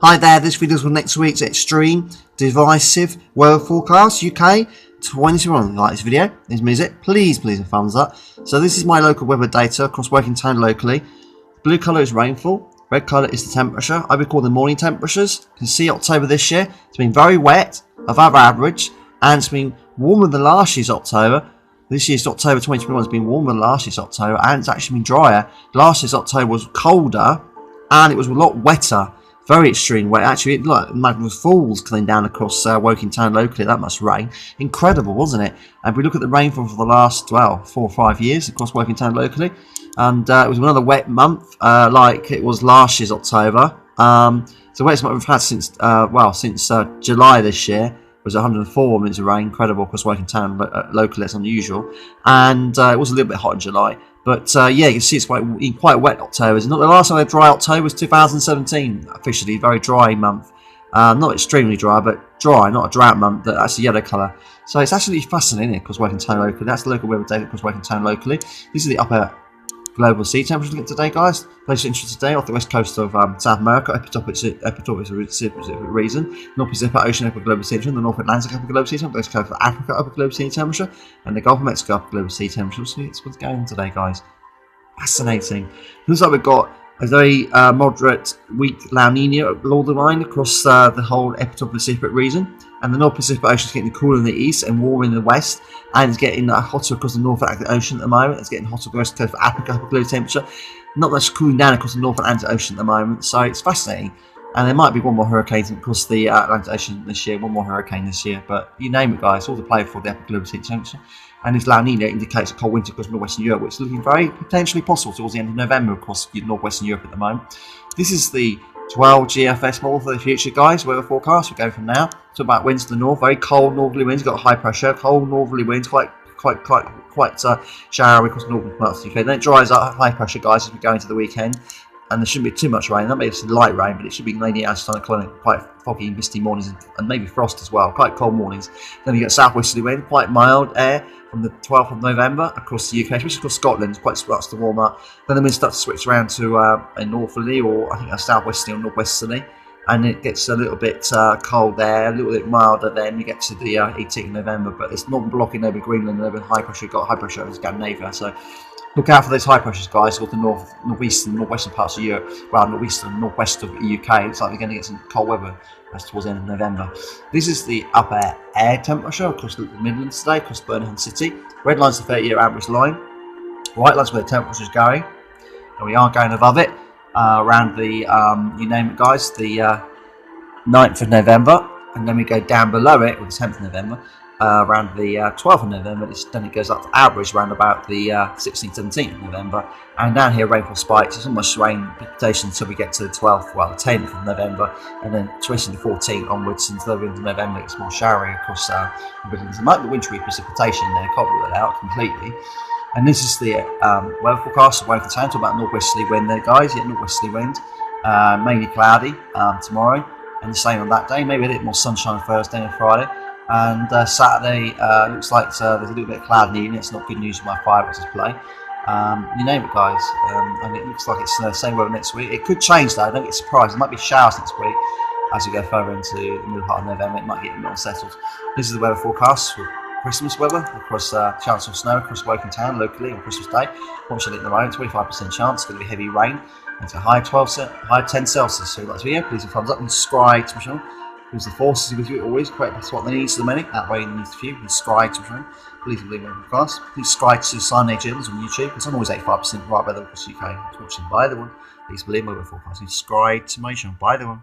Hi there, this video is for next week's extreme divisive weather forecast UK 2021. If you like this video, this music, please a thumbs up. So this is my local weather data across working town locally. Blue colour is rainfall, red colour is the temperature. I would call them morning temperatures. You can see October this year, it's been very wet, above average, and it's been warmer than last year's October. This year's October 2021 has been warmer than last year's October, and it's actually been drier. Last year's October was colder, and it was a lot wetter. Very extreme wet. Actually, it looked like magma falls coming down across Woking town locally. That must rain. Incredible, wasn't it? And we look at the rainfall for the last, well, 4 or 5 years across Woking town locally. And it was another wet month, like it was last year's October. It's the wettest month we've had since, since July this year. It was 104 minutes of rain. Incredible across Woking town locally. That's unusual. And it was a little bit hot in July. But yeah, you can see it's quite wet October. It's not the last time I had dry October was 2017. Officially, very dry month. Not extremely dry, but dry, not a drought month. That's the yellow colour. So it's absolutely fascinating because Woking town locally. That's the local weather data because Woking town locally. This is the upper global sea temperature look at today, guys. Place of interest today off the west coast of South America. Epitopic reason. North Pacific Ocean upper global sea temperature. The North Atlantic upper global sea temperature. West coast of Africa upper global sea temperature. And the Gulf of Mexico upper global sea temperature. So it's what's going on today, guys. Fascinating. Looks like we've got a very moderate weak La Nina borderline across the whole Epitopic Pacific region. And the North Pacific Ocean is getting cooler in the east and warmer in the west, and it's getting hotter across the North Atlantic Ocean at the moment. It's getting hotter across the coast of Africa, upper global temperature. Not much cooling down across the North Atlantic Ocean at the moment, so it's fascinating. And there might be one more hurricane across the Atlantic Ocean this year, one more hurricane this year, but you name it, guys, all to play for the upper global temperature. And this La Nina indicates a cold winter across northwestern Europe, which is looking very potentially possible towards the end of November across northwestern Europe at the moment. This is the 12 GFS model for the future, guys. Weather forecast. We're going from now. Talk about winds to the north. Very cold northerly winds. Got high pressure. Cold northerly winds. Quite showery across the northern parts of the UK. Then it dries up. High pressure, guys, as we go into the weekend. And there shouldn't be too much rain. That may be some light rain, but it should be mainly outside quite foggy, misty mornings, and maybe frost as well. Quite cold mornings. Then you get southwesterly wind. Quite mild air from the 12th of November across the UK, especially across Scotland. Quite starts to warm up. Then the wind starts to switch around to a northerly, or I think a southwesterly or northwesterly, and it gets a little bit cold there, a little bit milder. Then you get to the 18th of November, but it's not blocking over Greenland and over high pressure. You've got high pressure over Scandinavia, so look out for those high pressures, guys, towards the northeastern, northwestern parts of Europe. Well, northeastern, northwest of the UK. Looks like we're going to get some cold weather as towards the end of November. This is the upper air temperature across the Midlands today, across Birmingham City. Red line's the 30-year average line. White line's where the temperature is going, and we are going above it around the, you name it, guys, the 9th of November, and then we go down below it with the 10th of November. Around the 12th of November, then it goes up to average around about the 16th, 17th of November, and down here rainfall spikes. There's not much rain precipitation until we get to the 12th, well, the 10th of November, and then twisting the 14th onwards until the end of November. It's more showery across the Midlands. There might be wintry precipitation there, can't rule it out completely. And this is the weather forecast of Woking town. Talk about northwesterly wind there, guys. Yeah, northwesterly wind, mainly cloudy tomorrow, and the same on that day. Maybe a little more sunshine Thursday and Friday. And Saturday looks like there's a little bit of cloud in it. It's not good news for my fireworks display. You name it, guys. And it looks like it's the same weather next week. It could change though. Don't get surprised. There might be showers next week as we go further into the middle part of November. It might get a bit unsettled. This is the weather forecast for Christmas weather across chance of snow across Woking town locally on Christmas Day. Watching it at the moment, 25% chance. It's going to be heavy rain. It's a high 10 Celsius. So if you like this video, please thumbs up and subscribe to my channel. Because the force is with you always. Correct, that's what they need to the minute. That way, they need to you. Subscribe to my channel. Please leave a class. Please subscribe to Sign channels on YouTube. Because I'm always 85% right by the UK. Watching by the one. Please believe my weather forecast. Subscribe to my channel. By the one.